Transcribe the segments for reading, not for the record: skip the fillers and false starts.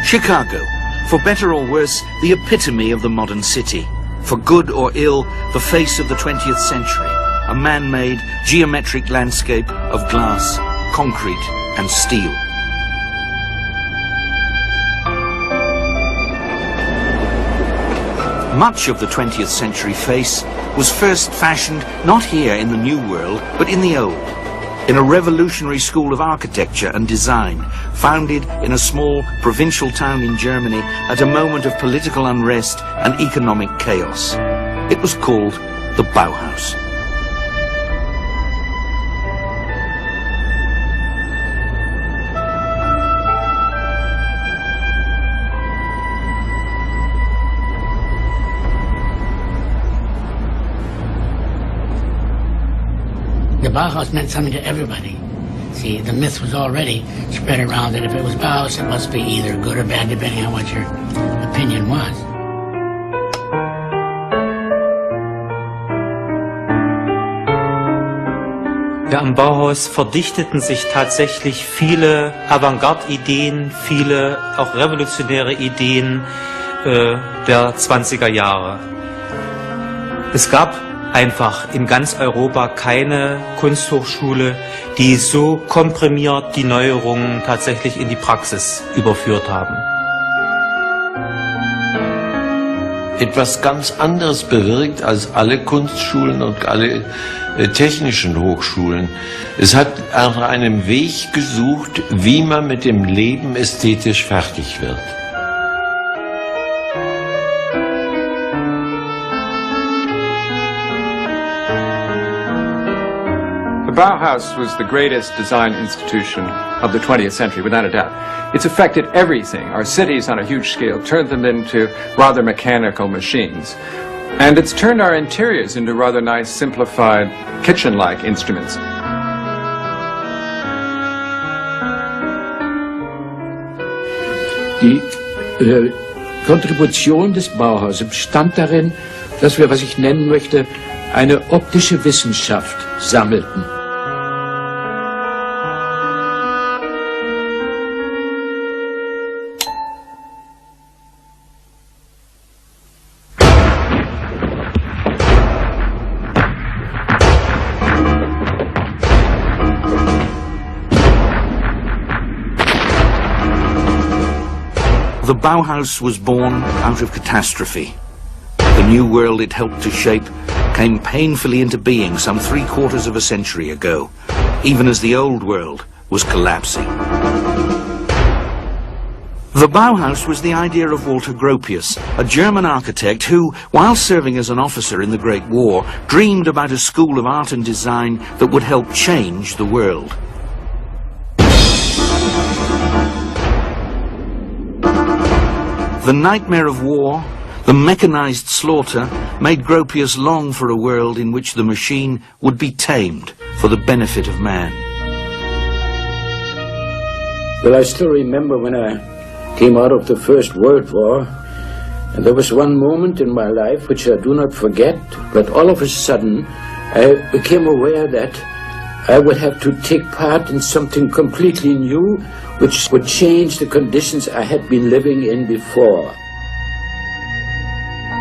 Chicago, for better or worse, the epitome of the modern city. For good or ill, the face of the 20th century, a man-made geometric landscape of glass, concrete and steel. Much of the 20th century face was first fashioned not here in the New World, but in the Old, in a revolutionary school of architecture and design, founded in a small provincial town in Germany at a moment of political unrest and economic chaos. It was called the Bauhaus. The Bauhaus meant something to everybody. See, the myth was already spread around that if it was Bauhaus, it must be either good or bad, depending on what your opinion was. Ja, am Bauhaus verdichteten sich tatsächlich viele Avantgarde-Ideen, viele auch revolutionäre Ideen der 20er Jahre. Es gab einfach in ganz Europa keine Kunsthochschule, die so komprimiert die Neuerungen tatsächlich in die Praxis überführt haben. Etwas ganz anderes bewirkt als alle Kunstschulen und alle technischen Hochschulen. Es hat nach einem Weg gesucht, wie man mit dem Leben ästhetisch fertig wird. The Bauhaus was the greatest design institution of the 20th century, without a doubt. It's affected everything. Our cities on a huge scale turned them into rather mechanical machines. And it's turned our interiors into rather nice, simplified, kitchen-like instruments. Die Kontribution des Bauhaus bestand darin, dass wir, was ich nennen möchte, eine optische Wissenschaft sammelten. The Bauhaus was born out of catastrophe. The new world it helped to shape came painfully into being some 3/4 of a century ago, even as the old world was collapsing. The Bauhaus was the idea of Walter Gropius, a German architect who, while serving as an officer in the Great War, dreamed about a school of art and design that would help change the world. The nightmare of war, the mechanized slaughter, made Gropius long for a world in which the machine would be tamed for the benefit of man. Well, I still remember when I came out of the First World War, and there was one moment in my life which I do not forget, but all of a sudden I became aware that I would have to take part in something completely new, which would change the conditions I had been living in before.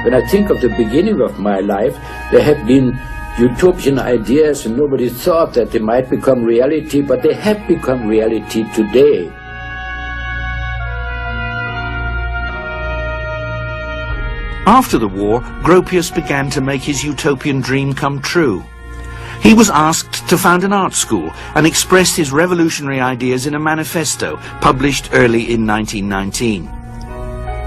When I think of the beginning of my life, there had been utopian ideas and nobody thought that they might become reality, but they have become reality today. After the war, Gropius began to make his utopian dream come true. He was asked to found an art school and expressed his revolutionary ideas in a manifesto published early in 1919.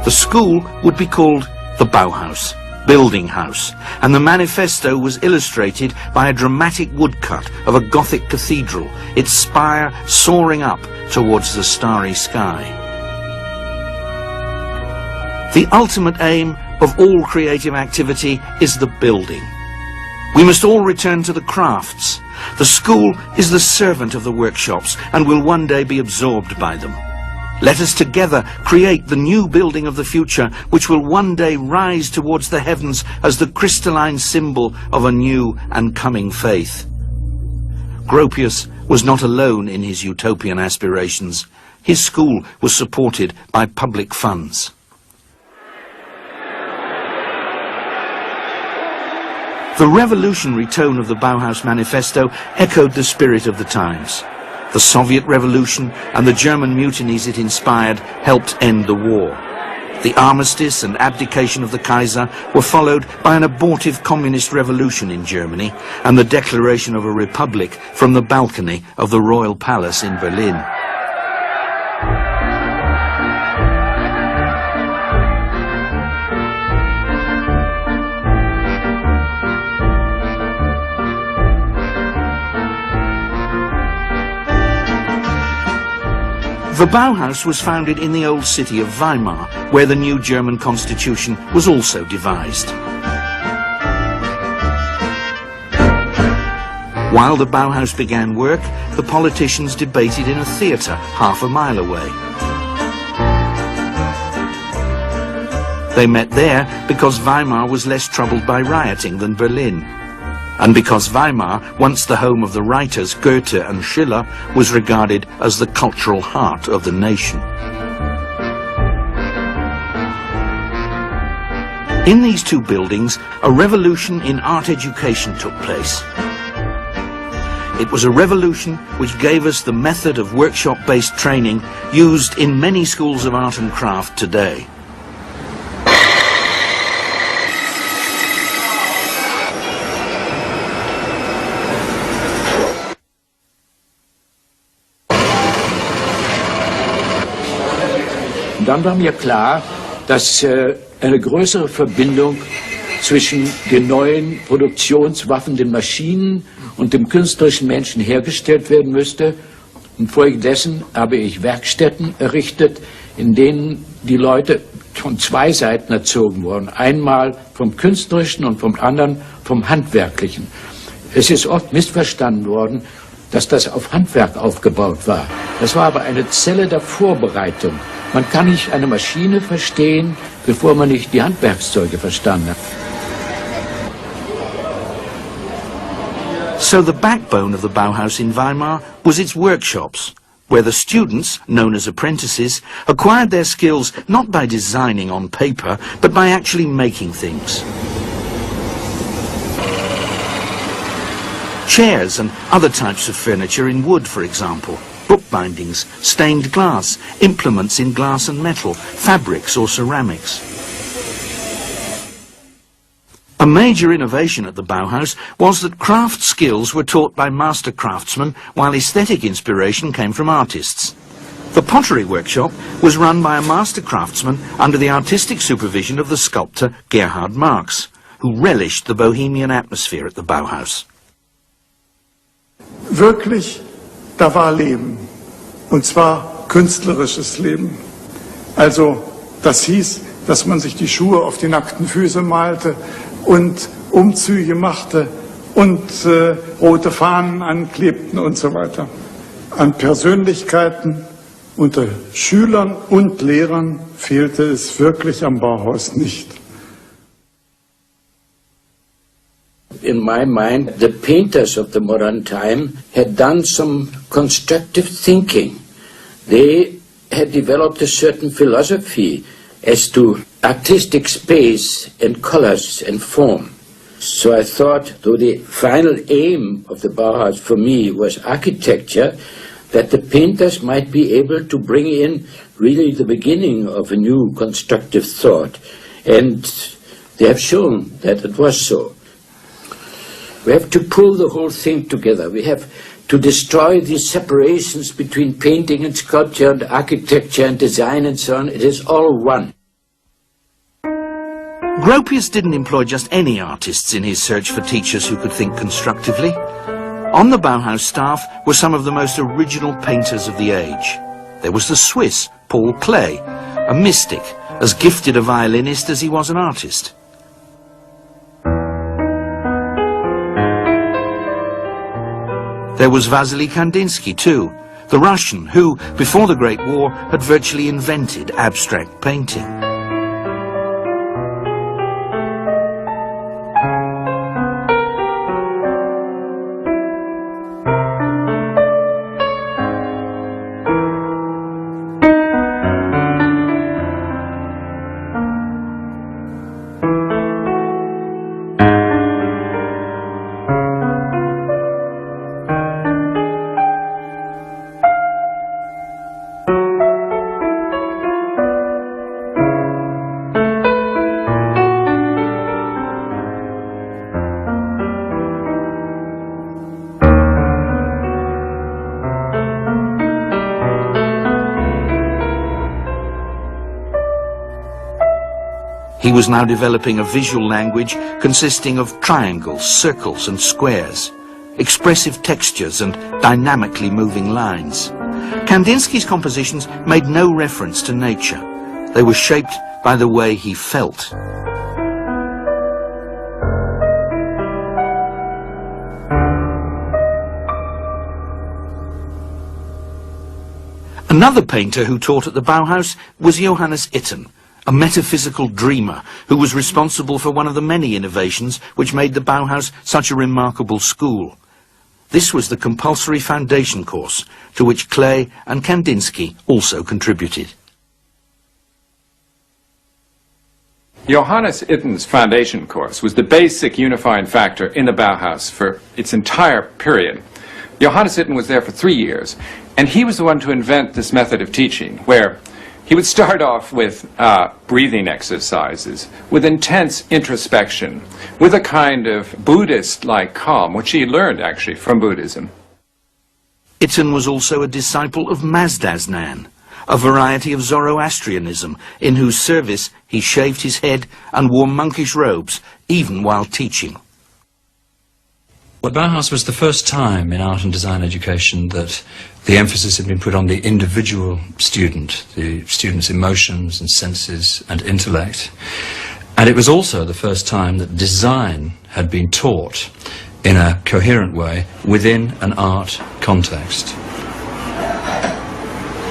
The school would be called the Bauhaus, Building House, and the manifesto was illustrated by a dramatic woodcut of a Gothic cathedral, its spire soaring up towards the starry sky. The ultimate aim of all creative activity is the building. We must all return to the crafts. The school is the servant of the workshops and will one day be absorbed by them. Let us together create the new building of the future, which will one day rise towards the heavens as the crystalline symbol of a new and coming faith. Gropius was not alone in his utopian aspirations. his school was supported by public funds. The revolutionary tone of the Bauhaus Manifesto echoed the spirit of the times. The Soviet Revolution and the German mutinies it inspired helped end the war. The armistice and abdication of the Kaiser were followed by an abortive communist revolution in Germany and the declaration of a republic from the balcony of the Royal Palace in Berlin. The Bauhaus was founded in the old city of Weimar, where the new German constitution was also devised. While the Bauhaus began work, the politicians debated in a theatre half a mile away. They met there because Weimar was less troubled by rioting than Berlin, and because Weimar, once the home of the writers Goethe and Schiller, was regarded as the cultural heart of the nation. In these two buildings, a revolution in art education took place. It was a revolution which gave us the method of workshop-based training used in many schools of art and craft today. Dann war mir klar, dass eine größere Verbindung zwischen den neuen Produktionswaffen, den Maschinen und dem künstlerischen Menschen hergestellt werden müsste. Und folgedessen habe ich Werkstätten errichtet, in denen die Leute von zwei Seiten erzogen wurden. Einmal vom Künstlerischen und vom anderen vom Handwerklichen. Es ist oft missverstanden worden, dass das auf Handwerk aufgebaut war. Das war aber eine Zelle der Vorbereitung. Man kann nicht eine Maschine verstehen, bevor man nicht die Handwerkszeuge verstanden hat. So the backbone of the Bauhaus in Weimar was its workshops, where the students, known as apprentices, acquired their skills not by designing on paper, but by actually making things. Chairs and other types of furniture in wood, for example, bookbindings, stained glass, implements in glass and metal, fabrics or ceramics. A major innovation at the Bauhaus was that craft skills were taught by master craftsmen, while aesthetic inspiration came from artists. The pottery workshop was run by a master craftsman under the artistic supervision of the sculptor Gerhard Marx, who relished the bohemian atmosphere at the Bauhaus. Wirklich, da war Leben, und zwar künstlerisches Leben. Also das hieß, dass man sich die Schuhe auf die nackten Füße malte und Umzüge machte und rote Fahnen anklebten und so weiter. An Persönlichkeiten unter Schülern und Lehrern fehlte es wirklich am Bauhaus nicht. In my mind, the painters of the modern time had done some constructive thinking. They had developed a certain philosophy as to artistic space and colors and form. So I thought, though the final aim of the Bauhaus for me was architecture, that the painters might be able to bring in really the beginning of a new constructive thought. And they have shown that it was so. We have to pull the whole thing together. We have to destroy these separations between painting and sculpture and architecture and design and so on. It is all one. Gropius didn't employ just any artists in his search for teachers who could think constructively. On the Bauhaus staff were some of the most original painters of the age. There was the Swiss Paul Klee, a mystic, as gifted a violinist as he was an artist. There was Vasily Kandinsky too, the Russian who, before the Great War, had virtually invented abstract painting. He was now developing a visual language consisting of triangles, circles and squares, expressive textures and dynamically moving lines. Kandinsky's compositions made no reference to nature. They were shaped by the way he felt. Another painter who taught at the Bauhaus was Johannes Itten, a metaphysical dreamer who was responsible for one of the many innovations which made the Bauhaus such a remarkable school. This was the compulsory foundation course, to which Klee and Kandinsky also contributed. Johannes Itten's foundation course was the basic unifying factor in the Bauhaus for its entire period. Johannes Itten was there for 3 years, and he was the one to invent this method of teaching, where he would start off with breathing exercises, with intense introspection, with a kind of Buddhist-like calm, which he learned actually from Buddhism. Itten was also a disciple of Mazdaznan, a variety of Zoroastrianism, in whose service he shaved his head and wore monkish robes, even while teaching. The Bauhaus was the first time in art and design education that the emphasis had been put on the individual student, the student's emotions and senses and intellect. And it was also the first time that design had been taught in a coherent way within an art context.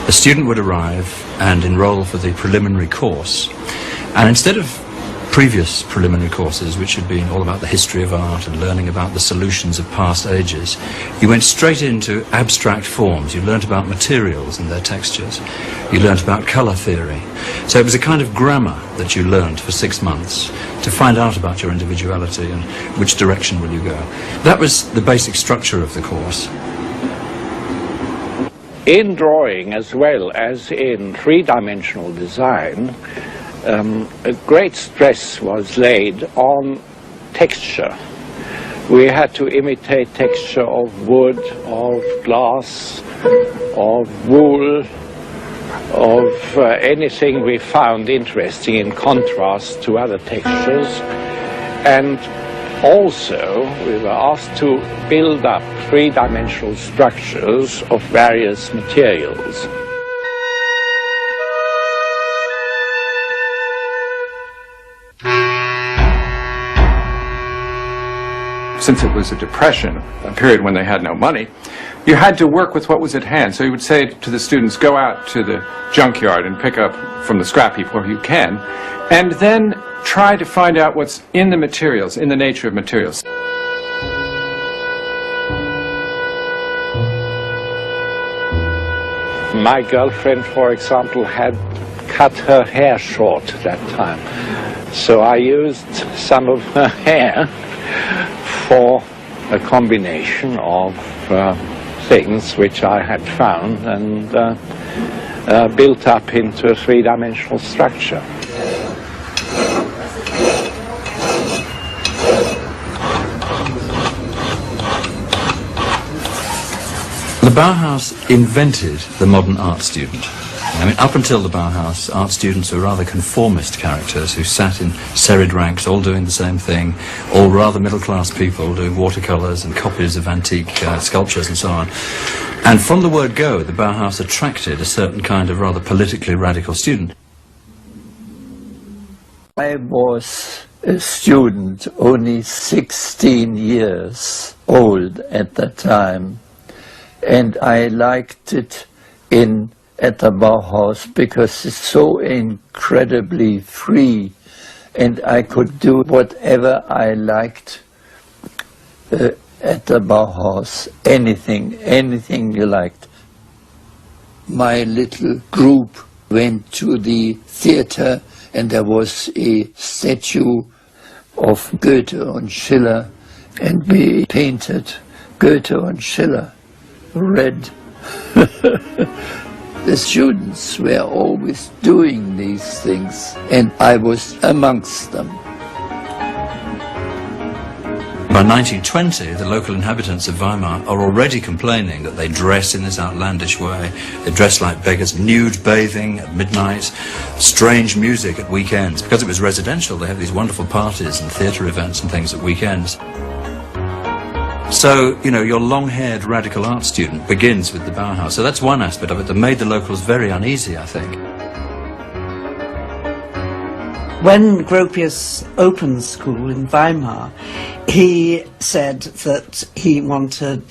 A student would arrive and enroll for the preliminary course, and instead of previous preliminary courses, which had been all about the history of art and learning about the solutions of past ages, you went straight into abstract forms. You learnt about materials and their textures. You learnt about colour theory. So it was a kind of grammar that you learnt for 6 months to find out about your individuality and which direction will you go. That was the basic structure of the course. In drawing as well as in three-dimensional design, a great stress was laid on texture. We had to imitate texture of wood, of glass, of wool, of anything we found interesting in contrast to other textures. And also we were asked to build up three-dimensional structures of various materials. Since it was a depression, a period when they had no money, you had to work with what was at hand. So you would say to the students, go out to the junkyard and pick up from the scrap heap where you can, and then try to find out what's in the materials, in the nature of materials. My girlfriend, for example, had cut her hair short that time. So I used some of her hair for a combination of things which I had found and built up into a three-dimensional structure. The Bauhaus invented the modern art student. I mean, up until the Bauhaus, art students were rather conformist characters who sat in serried ranks, all doing the same thing, all rather middle-class people doing watercolours and copies of antique sculptures and so on. And from the word go, the Bauhaus attracted a certain kind of rather politically radical student. I was a student, only 16 years old at that time, and I liked it at the Bauhaus because it's so incredibly free, and I could do whatever I liked at the Bauhaus, anything you liked. My little group went to the theater, and there was a statue of Goethe and Schiller, and we painted Goethe and Schiller red. The students were always doing these things, and I was amongst them. By 1920, the local inhabitants of Weimar are already complaining that they dress in this outlandish way. They dress like beggars, nude bathing at midnight, strange music at weekends. Because it was residential, they have these wonderful parties and theatre events and things at weekends. So, you know, your long-haired radical art student begins with the Bauhaus. So that's one aspect of it that made the locals very uneasy, I think. When Gropius opened school in Weimar, he said that he wanted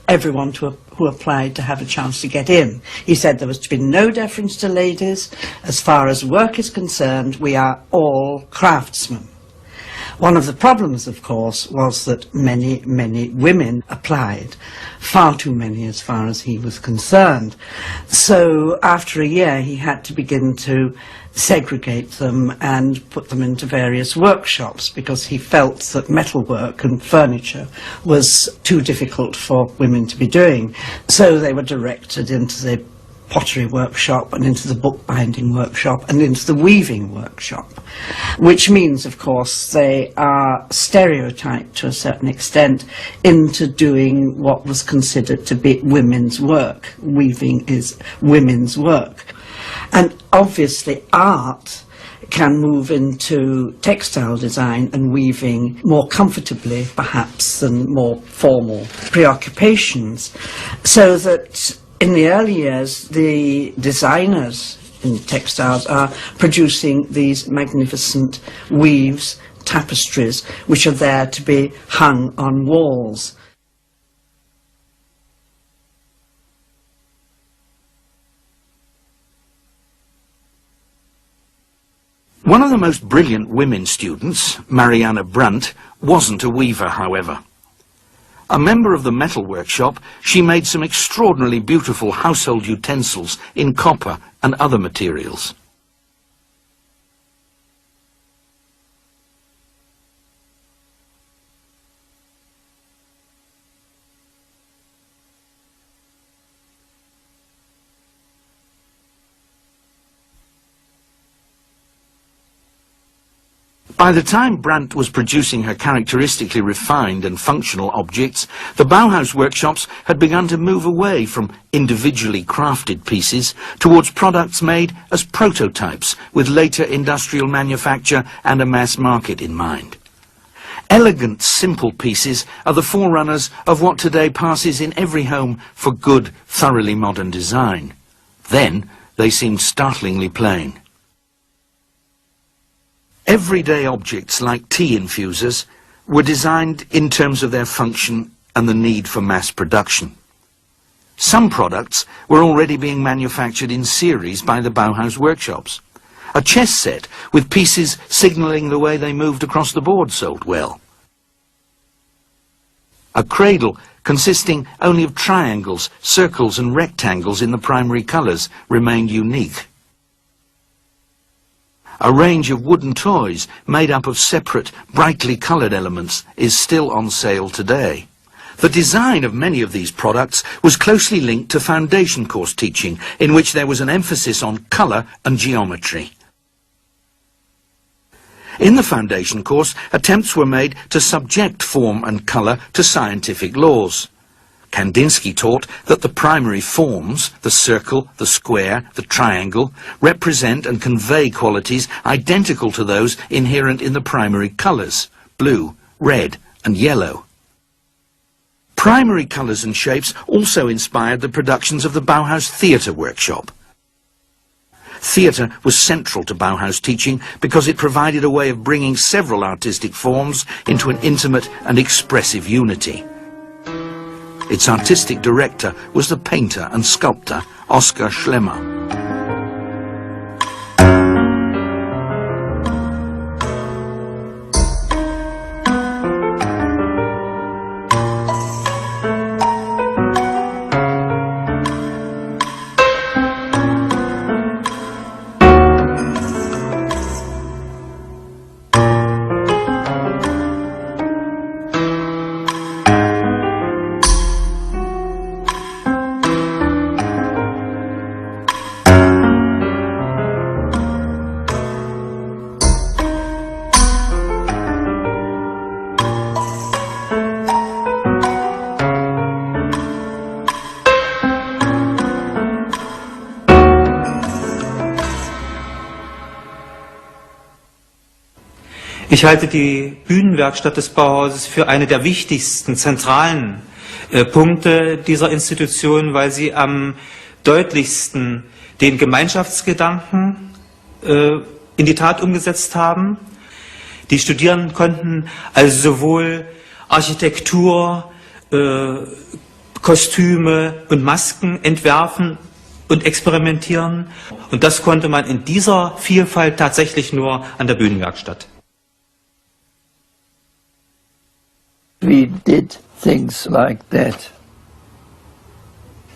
everyone who applied to have a chance to get in. He said there was to be no deference to ladies. As far as work is concerned, we are all craftsmen. One of the problems, of course, was that many, many women applied, far too many as far as he was concerned. So after a year, he had to begin to segregate them and put them into various workshops because he felt that metalwork and furniture was too difficult for women to be doing. So they were directed into the pottery workshop and into the bookbinding workshop and into the weaving workshop, which means, of course, they are stereotyped to a certain extent into doing what was considered to be women's work. Weaving is women's work. And obviously art can move into textile design and weaving more comfortably, perhaps, than more formal preoccupations. So that in the early years, the designers in textiles are producing these magnificent weaves, tapestries, which are there to be hung on walls. One of the most brilliant women students, Marianne Brandt, wasn't a weaver, however. A member of the metal workshop, she made some extraordinarily beautiful household utensils in copper and other materials. By the time Brandt was producing her characteristically refined and functional objects, the Bauhaus workshops had begun to move away from individually crafted pieces towards products made as prototypes with later industrial manufacture and a mass market in mind. Elegant, simple pieces are the forerunners of what today passes in every home for good, thoroughly modern design. Then they seemed startlingly plain. Everyday objects like tea infusers were designed in terms of their function and the need for mass production. Some products were already being manufactured in series by the Bauhaus workshops. A chess set with pieces signalling the way they moved across the board sold well. A cradle consisting only of triangles, circles and rectangles in the primary colours remained unique. A range of wooden toys made up of separate, brightly coloured elements is still on sale today. The design of many of these products was closely linked to foundation course teaching, in which there was an emphasis on colour and geometry. In the foundation course, attempts were made to subject form and colour to scientific laws. Kandinsky taught that the primary forms, the circle, the square, the triangle, represent and convey qualities identical to those inherent in the primary colours, blue, red and yellow. Primary colours and shapes also inspired the productions of the Bauhaus theatre workshop. Theatre was central to Bauhaus teaching because it provided a way of bringing several artistic forms into an intimate and expressive unity. Its artistic director was the painter and sculptor Oskar Schlemmer. Ich halte die Bühnenwerkstatt des Bauhauses für eine der wichtigsten, zentralen Punkte dieser Institution, weil sie am deutlichsten den Gemeinschaftsgedanken in die Tat umgesetzt haben. Die Studierenden konnten also sowohl Architektur, Kostüme und Masken entwerfen und experimentieren. Und das konnte man in dieser Vielfalt tatsächlich nur an der Bühnenwerkstatt. We did things like that.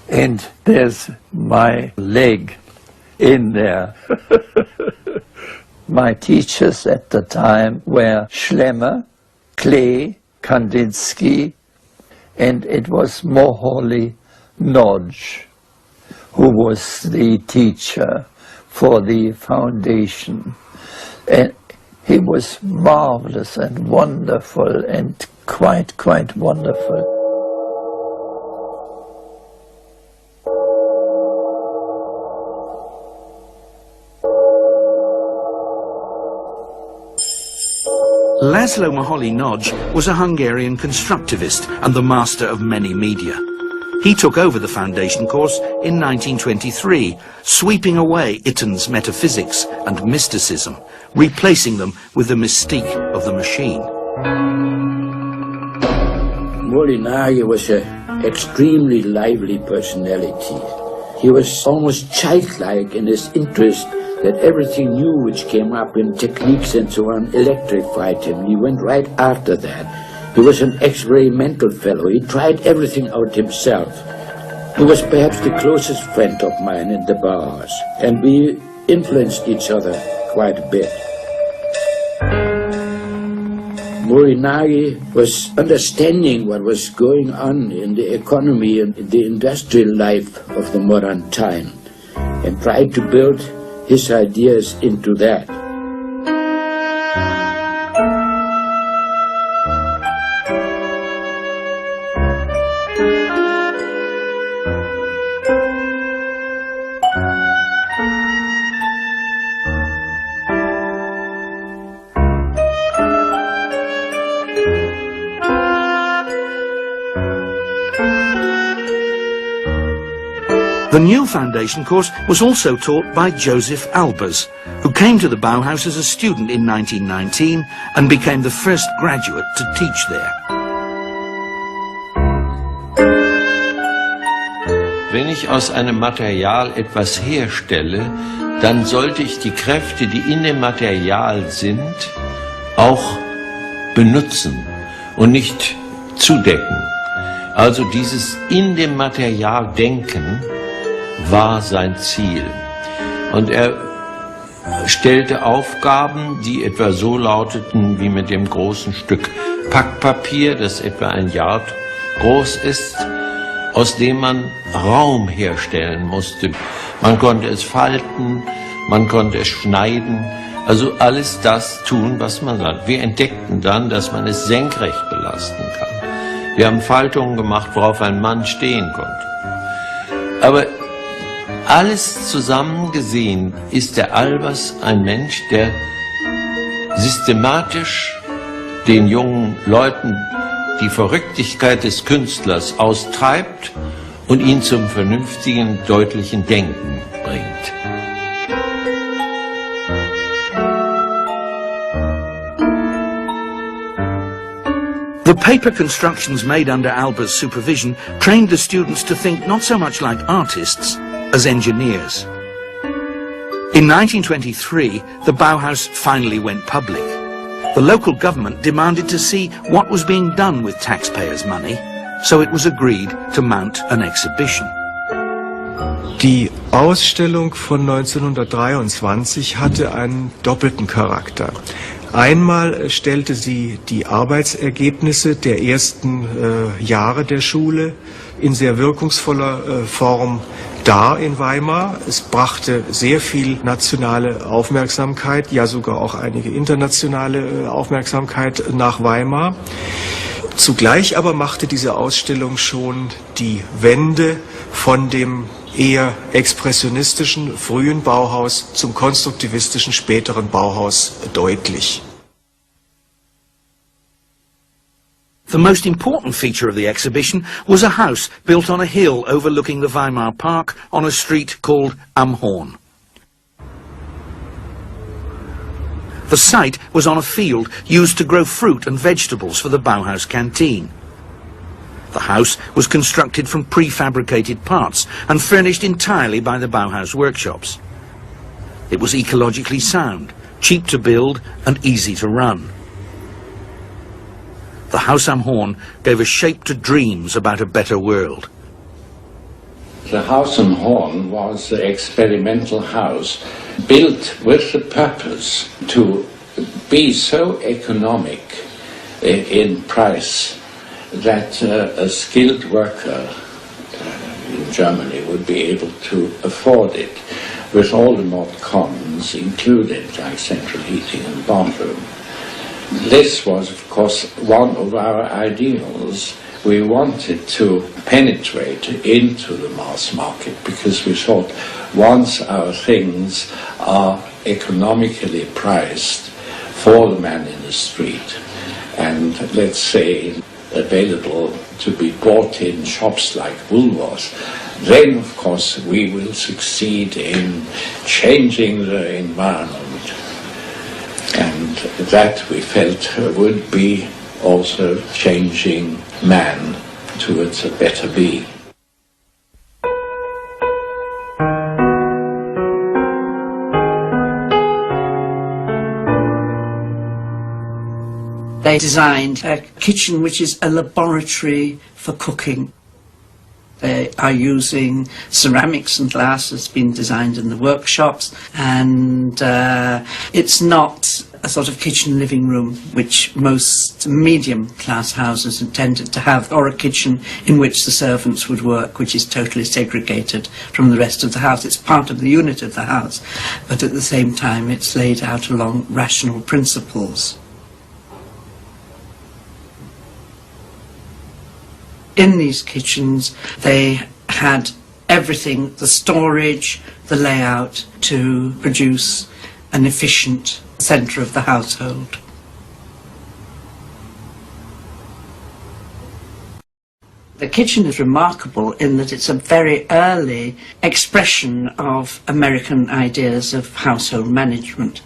And there's my leg in there. My teachers at the time were Schlemmer, Klee, Kandinsky, and it was Moholy Nodge, who was the teacher for the foundation. And he was marvelous and wonderful and quite wonderful. Laszlo Moholy-Nagy was a Hungarian constructivist and the master of many media. He took over the foundation course in 1923, sweeping away Itten's metaphysics and mysticism, replacing them with the mystique of the machine. Moholy-Nagy was an extremely lively personality. He was almost childlike in his interest that everything new which came up in techniques and so on electrified him. He went right after that. He was an experimental fellow. He tried everything out himself. He was perhaps the closest friend of mine in the Bauhaus, and we influenced each other quite a bit. Moholy-Nagy was understanding what was going on in the economy and in the industrial life of the modern time, and tried to build his ideas into that. The new foundation course was also taught by Joseph Albers, who came to the Bauhaus as a student in 1919 and became the first graduate to teach there. Wenn ich aus einem Material etwas herstelle, dann sollte ich die Kräfte, die in dem Material sind, auch benutzen und nicht zudecken. Also dieses in dem Material denken war sein Ziel. Und er stellte Aufgaben, die etwa so lauteten wie mit dem großen Stück Packpapier, das etwa ein Yard groß ist, aus dem man Raum herstellen musste. Man konnte es falten, man konnte es schneiden, also alles das tun, was man sagt. Wir entdeckten dann, dass man es senkrecht belasten kann. Wir haben Faltungen gemacht, worauf ein Mann stehen konnte. Aber alles zusammen gesehen ist der Albers ein Mensch, der systematisch den jungen Leuten die Verrücktigkeit des Künstlers austreibt und ihn zum vernünftigen, deutlichen Denken bringt. The paper constructions made under Albers' supervision trained the students to think not so much like artists as engineers. In 1923, the Bauhaus finally went public. The local government demanded to see what was being done with taxpayers' money, so it was agreed to mount an exhibition. Die Ausstellung von 1923 hatte einen doppelten Charakter. Einmal stellte sie die Arbeitsergebnisse der ersten Jahre der Schule in sehr wirkungsvoller Form dar in Weimar. Es brachte sehr viel nationale Aufmerksamkeit, ja sogar auch einige internationale Aufmerksamkeit nach Weimar. Zugleich aber machte diese Ausstellung schon die Wende von dem eher expressionistischen frühen Bauhaus zum konstruktivistischen späteren Bauhaus deutlich. The most important feature of the exhibition was a house built on a hill overlooking the Weimar Park on a street called Am Horn. The site was on a field used to grow fruit and vegetables for the Bauhaus canteen. The house was constructed from prefabricated parts and furnished entirely by the Bauhaus workshops. It was ecologically sound, cheap to build and easy to run. The Haus am Horn gave a shape to dreams about a better world. The Haus am Horn was an experimental house built with the purpose to be so economic in price that a skilled worker in Germany would be able to afford it, with all the mod cons included, like central heating and bathroom. This was, of course, one of our ideals. We wanted to penetrate into the mass market because we thought once our things are economically priced for the man in the street and, let's say, available to be bought in shops like Woolworths, then, of course, we will succeed in changing the environment. And that, we felt, would be also changing man towards a better being. They designed a kitchen which is a laboratory for cooking. They are using ceramics and glass that's been designed in the workshops, and it's not a sort of kitchen living room which most medium-class houses intended to have, or a kitchen in which the servants would work, which is totally segregated from the rest of the house. It's part of the unit of the house, but at the same time it's laid out along rational principles. In these kitchens, they had everything, the storage, the layout, to produce an efficient centre of the household. The kitchen is remarkable in that it's a very early expression of American ideas of household management.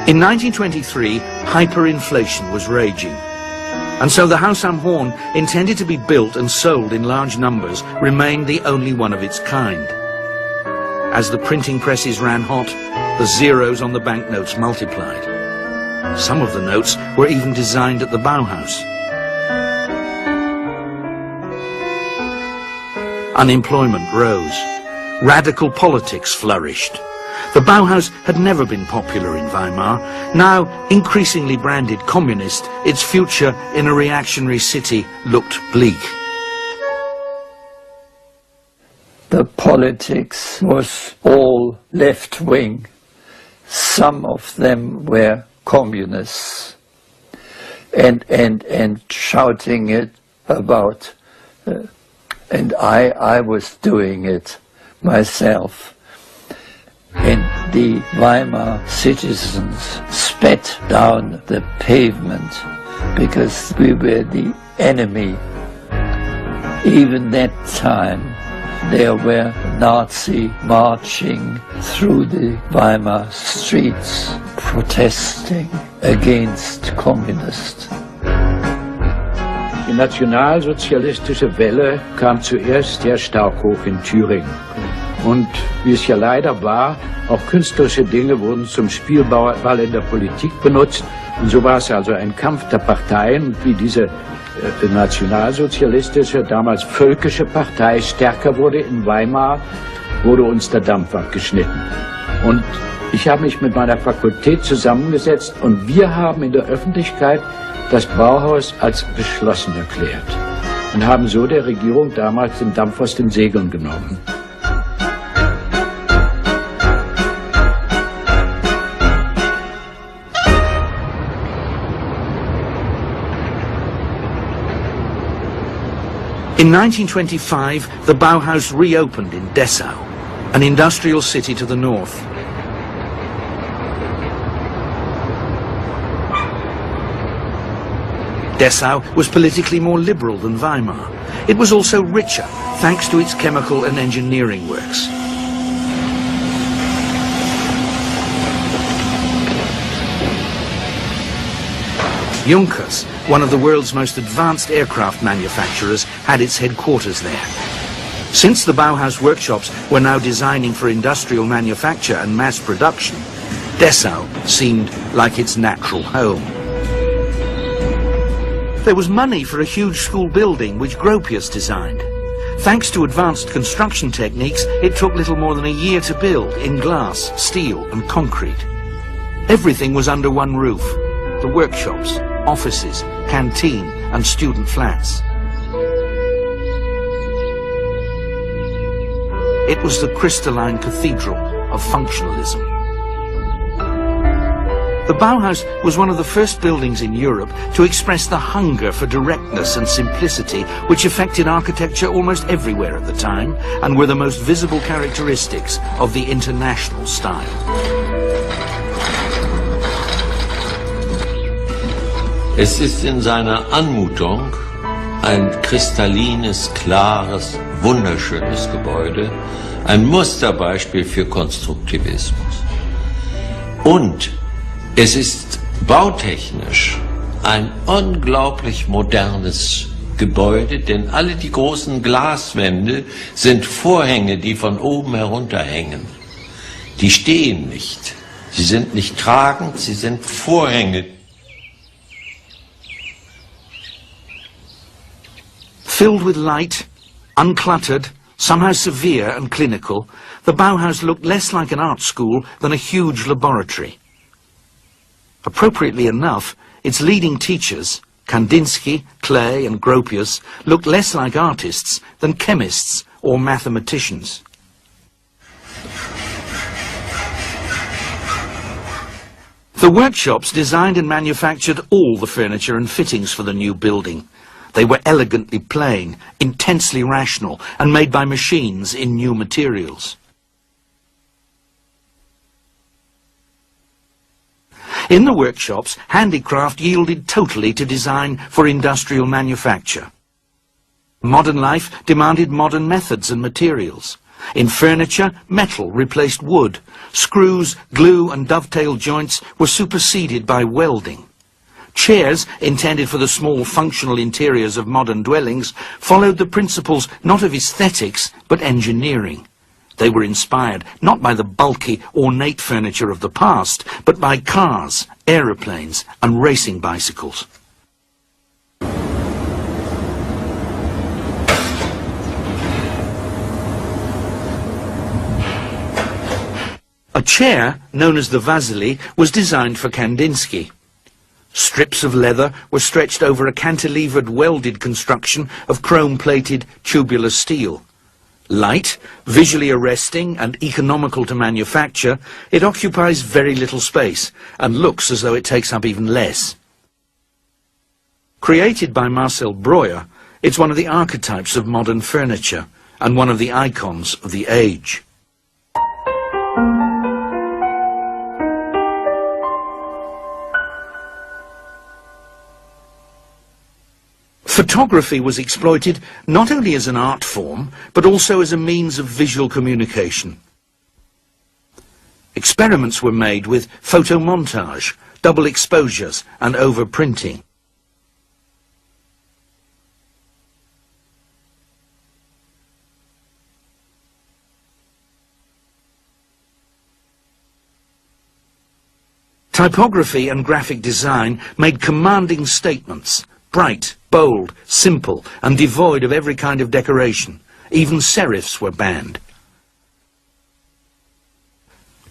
In 1923, hyperinflation was raging, and so the Haus am Horn, intended to be built and sold in large numbers, remained the only one of its kind. As the printing presses ran hot, the zeros on the banknotes multiplied. Some of the notes were even designed at the Bauhaus. Unemployment rose. Radical politics flourished. The Bauhaus had never been popular in Weimar. Now, increasingly branded communist, its future in a reactionary city looked bleak. The politics was all left-wing. Some of them were communists, and shouting it about, and I was doing it myself. And the Weimar citizens spat down the pavement because we were the enemy. Even that time there were Nazi marching through the Weimar streets protesting against communists. Die nationalsozialistische Welle kam zuerst sehr stark hoch in Thüringen. Und wie es ja leider war, auch künstlerische Dinge wurden zum Spielball in der Politik benutzt. Und so war es also ein Kampf der Parteien. Und wie diese nationalsozialistische, damals völkische Partei stärker wurde in Weimar, wurde uns der Dampf abgeschnitten. Und ich habe mich mit meiner Fakultät zusammengesetzt und wir haben in der Öffentlichkeit das Bauhaus als beschlossen erklärt und haben so der Regierung damals den Dampf aus den Segeln genommen. In 1925, the Bauhaus reopened in Dessau. an industrial city to the north. Dessau was politically more liberal than Weimar. It was also richer, thanks to its chemical and engineering works. Junkers, one of the world's most advanced aircraft manufacturers, had its headquarters there. Since the Bauhaus workshops were now designing for industrial manufacture and mass production, Dessau seemed like its natural home. There was money for a huge school building which Gropius designed. Thanks to advanced construction techniques, it took little more than a year to build in glass, steel and concrete. Everything was under one roof: the workshops, offices, canteen and student flats. It was the crystalline cathedral of functionalism. The Bauhaus was one of the first buildings in Europe to express the hunger for directness and simplicity which affected architecture almost everywhere at the time and were the most visible characteristics of the international style. Es ist in seiner Anmutung ein kristallines, klares, wunderschönes Gebäude, ein Musterbeispiel für Konstruktivismus. Und es ist bautechnisch ein unglaublich modernes Gebäude, denn alle die großen Glaswände sind Vorhänge, die von oben herunterhängen. Die stehen nicht. Sie sind nicht tragend, sie sind Vorhänge. Filled with light, uncluttered, somehow severe and clinical, the Bauhaus looked less like an art school than a huge laboratory. Appropriately enough, its leading teachers, Kandinsky, Klee and Gropius, looked less like artists than chemists or mathematicians. The workshops designed and manufactured all the furniture and fittings for the new building. They were elegantly plain, intensely rational, and made by machines in new materials. In the workshops, handicraft yielded totally to design for industrial manufacture. Modern life demanded modern methods and materials. In furniture, metal replaced wood. Screws, glue and dovetail joints were superseded by welding. Chairs, intended for the small functional interiors of modern dwellings, followed the principles not of aesthetics but engineering. They were inspired not by the bulky, ornate furniture of the past, but by cars, aeroplanes and racing bicycles. A chair, known as the Vasily, was designed for Kandinsky. Strips of leather were stretched over a cantilevered welded construction of chrome-plated tubular steel. Light, visually arresting and economical to manufacture, it occupies very little space and looks as though it takes up even less. Created by Marcel Breuer, it's one of the archetypes of modern furniture and one of the icons of the age. Photography was exploited not only as an art form, but also as a means of visual communication. Experiments were made with photomontage, double exposures and overprinting. Typography and graphic design made commanding statements, bright, bold, simple, and devoid of every kind of decoration. Even serifs were banned.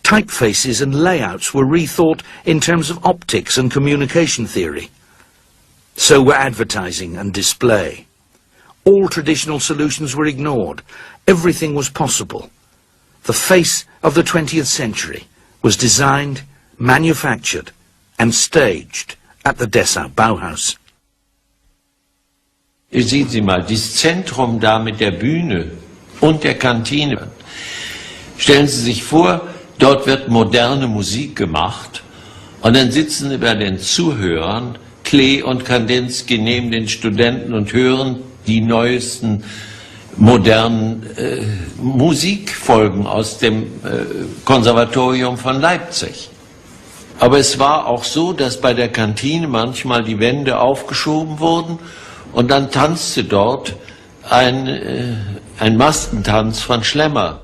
Typefaces and layouts were rethought in terms of optics and communication theory. So were advertising and display. All traditional solutions were ignored. Everything was possible. The face of the 20th century was designed, manufactured, and staged at the Dessau Bauhaus. Sehen Sie mal, dieses Zentrum da mit der Bühne und der Kantine. Stellen Sie sich vor, dort wird moderne Musik gemacht und dann sitzen bei den Zuhörern Klee und Kandinsky neben den Studenten und hören die neuesten modernen Musikfolgen aus dem Konservatorium von Leipzig. Aber es war auch so, dass bei der Kantine manchmal die Wände aufgeschoben wurden und dann tanzte dort ein Maskentanz von Schlemmer.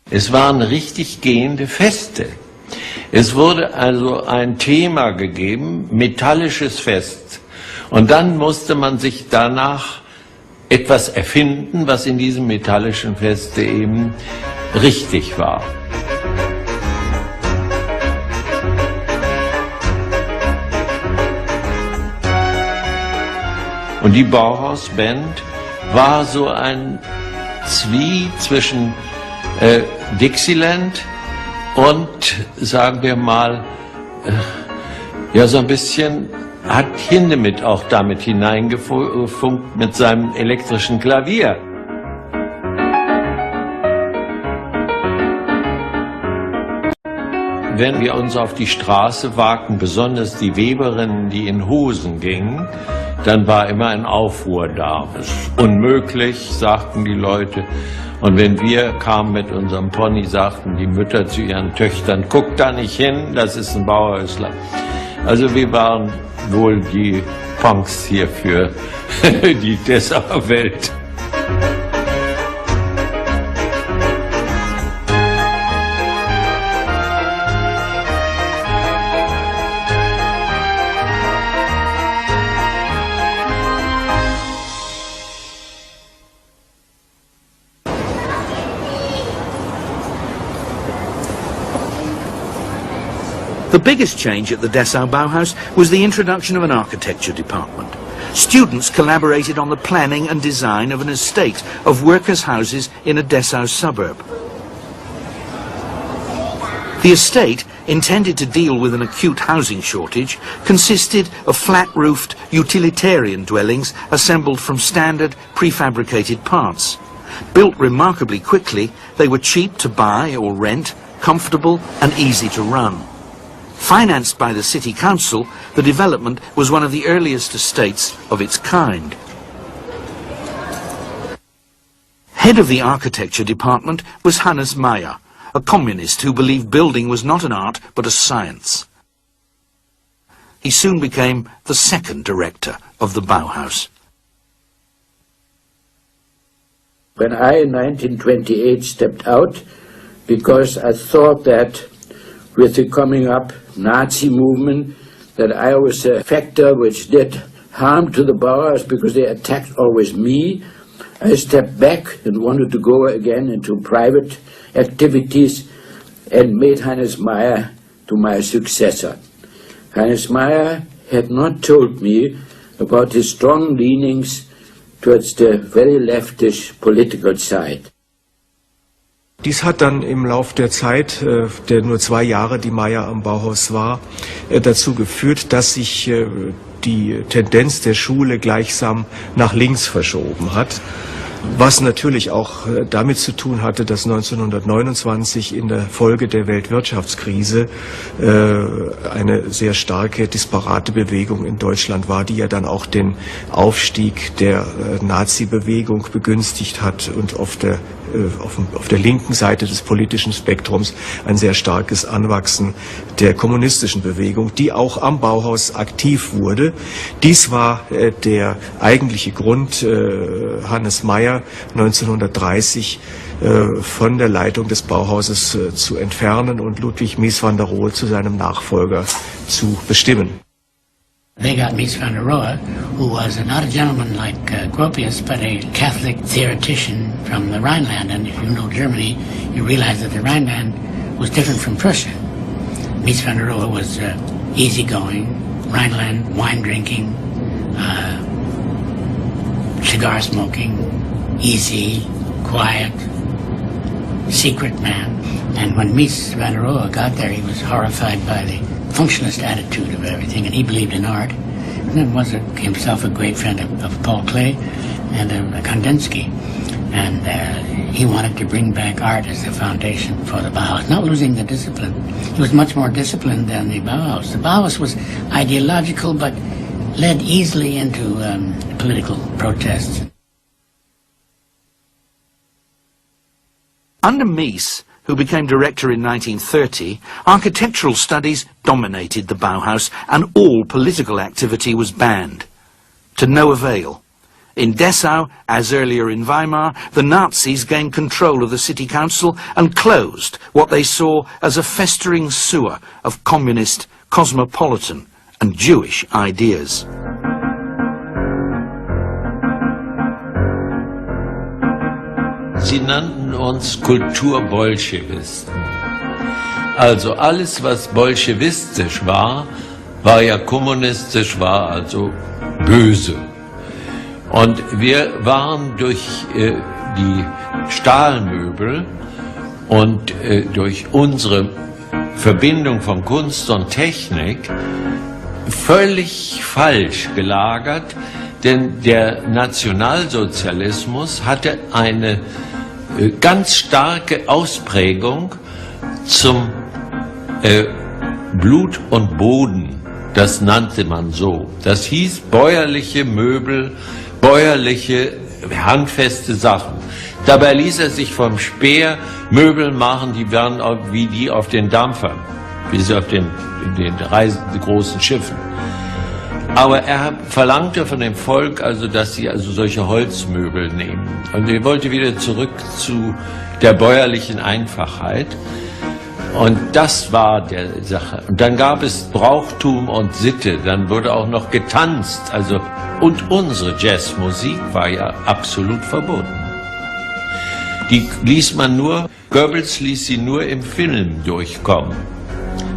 Es waren richtig gehende Feste. Es wurde also ein Thema gegeben, metallisches Fest. Und dann musste man sich danach etwas erfinden, was in diesem metallischen Feste eben richtig war. Und die Bauhaus-Band war so ein Zwie zwischen Dixieland und, sagen wir mal, ja, so ein bisschen hat Hindemith auch damit hineingefunkt mit seinem elektrischen Klavier. Wenn wir uns auf die Straße wagten, besonders die Weberinnen, die in Hosen gingen, dann war immer ein Aufruhr da. Das ist unmöglich, sagten die Leute. Und wenn wir kamen mit unserem Pony, sagten die Mütter zu ihren Töchtern, guck da nicht hin, das ist ein Bauhäusler. Also wir waren wohl die Punks hier für die Dessauer Welt. The biggest change at the Dessau Bauhaus was the introduction of an architecture department. Students collaborated on the planning and design of an estate of workers' houses in a Dessau suburb. The estate, intended to deal with an acute housing shortage, consisted of flat-roofed utilitarian dwellings assembled from standard prefabricated parts. Built remarkably quickly, they were cheap to buy or rent, comfortable and easy to run. Financed by the city council, the development was one of the earliest estates of its kind. Head of the architecture department was Hannes Meyer, a communist who believed building was not an art but a science. He soon became the second director of the Bauhaus. When I in 1928 stepped out, because I thought that with the coming up Nazi movement, that I was a factor which did harm to the Bauhaus because they attacked always me, I stepped back and wanted to go again into private activities and made Hannes Meyer to my successor. Hannes Meyer had not told me about his strong leanings towards the very leftish political side. Dies hat dann im Lauf der Zeit, der nur 2 Jahre die Meyer am Bauhaus war, dazu geführt, dass sich die Tendenz der Schule gleichsam nach links verschoben hat. Was natürlich auch damit zu tun hatte, dass 1929 in der Folge der Weltwirtschaftskrise eine sehr starke, disparate Bewegung in Deutschland war, die ja dann auch den Aufstieg der Nazi-Bewegung begünstigt hat und auf der linken Seite des politischen Spektrums ein sehr starkes Anwachsen der kommunistischen Bewegung, die auch am Bauhaus aktiv wurde. Dies war der eigentliche Grund, Hannes Meyer 1930 von der Leitung des Bauhauses zu entfernen und Ludwig Mies van der Rohe zu seinem Nachfolger zu bestimmen. They got Mies van der Rohe, who was not a gentleman like Gropius, but a Catholic theoretician from the Rhineland. And if you know Germany, you realize that the Rhineland was different from Prussia. Mies van der Rohe was easygoing, Rhineland, wine drinking, cigar smoking, easy, quiet, secret man. And when Mies van der Rohe got there, he was horrified by the functionalist attitude of everything, and he believed in art. And then was himself a great friend of Paul Klee and of Kandinsky. And he wanted to bring back art as the foundation for the Bauhaus, not losing the discipline. He was much more disciplined than the Bauhaus. The Bauhaus was ideological, but led easily into political protests. Under Mies, who became director in 1930, architectural studies dominated the Bauhaus and all political activity was banned. To no avail. In Dessau, as earlier in Weimar, the Nazis gained control of the city council and closed what they saw as a festering sewer of communist, cosmopolitan and Jewish ideas. Sie nannten uns Kulturbolschewisten. Also alles, was bolschewistisch war, war ja kommunistisch, war also böse. Und wir waren durch die Stahlmöbel und durch unsere Verbindung von Kunst und Technik völlig falsch gelagert, denn der Nationalsozialismus hatte eine ganz starke Ausprägung zum Blut und Boden, das nannte man so. Das hieß bäuerliche Möbel, bäuerliche, handfeste Sachen. Dabei ließ er sich vom Speer Möbel machen, die waren wie die auf den Dampfern, wie sie auf den großen Schiffen. Aber er verlangte von dem Volk also, dass sie also solche Holzmöbel nehmen. Und er wollte wieder zurück zu der bäuerlichen Einfachheit. Und das war der Sache. Und dann gab es Brauchtum und Sitte. Dann wurde auch noch getanzt. Also, und unsere Jazzmusik war ja absolut verboten. Die ließ man nur, Goebbels ließ sie nur im Film durchkommen.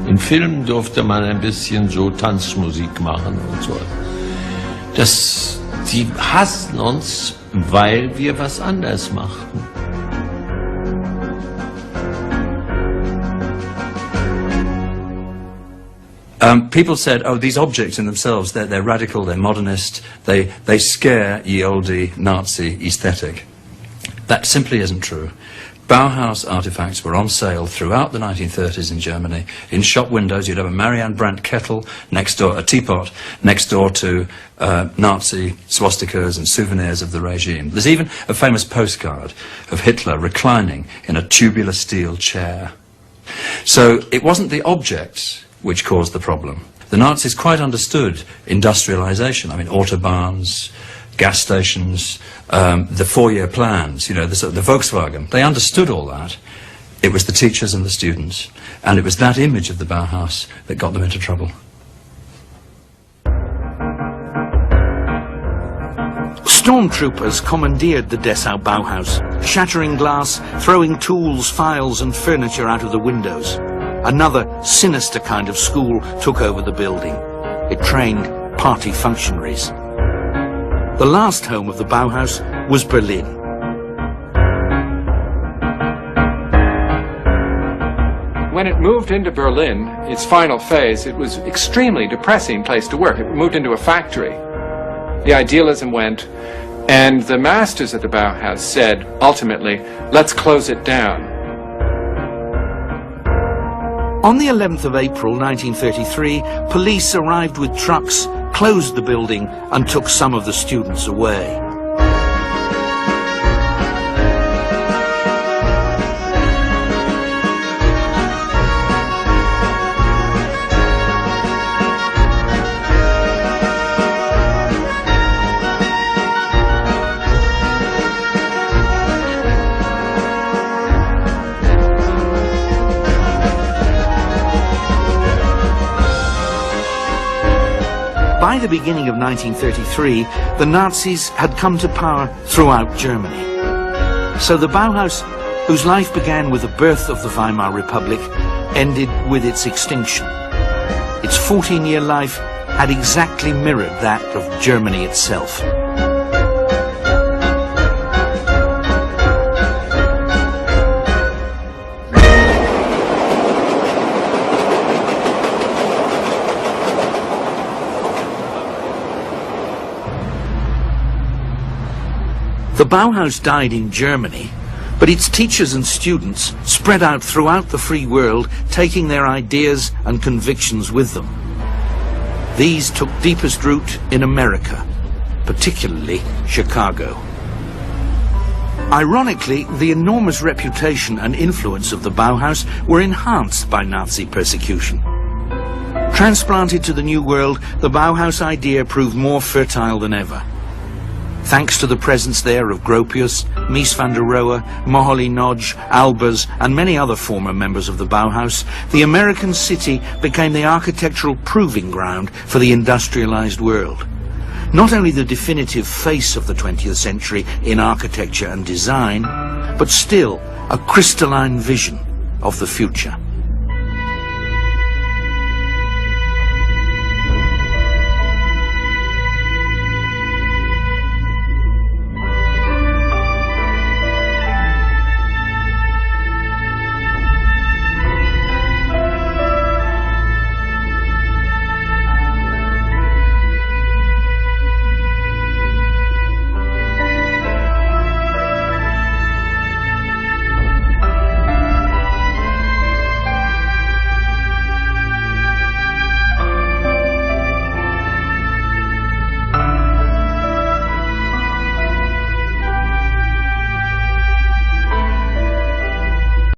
In Filmen durfte man ein bisschen so Tanzmusik machen und so. Die hassten uns, weil wir was anderes machten. People said, oh, these objects in themselves, they're radical, they're modernist, they scare ye olde Nazi aesthetic. That simply isn't true. Bauhaus artifacts were on sale throughout the 1930s in Germany. In shop windows, you'd have a Marianne Brandt kettle next door, a teapot next door to Nazi swastikas and souvenirs of the regime. There's even a famous postcard of Hitler reclining in a tubular steel chair. So it wasn't the objects which caused the problem. The Nazis quite understood industrialization. I mean, autobahns, gas stations, the four-year plans, you know, the Volkswagen. They understood all that. It was the teachers and the students. And it was that image of the Bauhaus that got them into trouble. Stormtroopers commandeered the Dessau Bauhaus, shattering glass, throwing tools, files and furniture out of the windows. Another sinister kind of school took over the building. It trained party functionaries. The last home of the Bauhaus was Berlin. when it moved into Berlin, its final phase, it was extremely depressing place to work. It moved into a factory. The idealism went, and the masters at the Bauhaus said, ultimately, let's close it down. On the 11th of April 1933, police arrived with trucks, closed the building and took some of the students away. By the beginning of 1933, the Nazis had come to power throughout Germany. So the Bauhaus, whose life began with the birth of the Weimar Republic, ended with its extinction. Its 14-year life had exactly mirrored that of Germany itself. The Bauhaus died in Germany, but its teachers and students spread out throughout the free world, taking their ideas and convictions with them. These took deepest root in America, particularly Chicago. Ironically, the enormous reputation and influence of the Bauhaus were enhanced by Nazi persecution. Transplanted to the New World, the Bauhaus idea proved more fertile than ever. Thanks to the presence there of Gropius, Mies van der Rohe, Moholy Nagy, Albers and many other former members of the Bauhaus, the American city became the architectural proving ground for the industrialized world. Not only the definitive face of the 20th century in architecture and design, but still a crystalline vision of the future.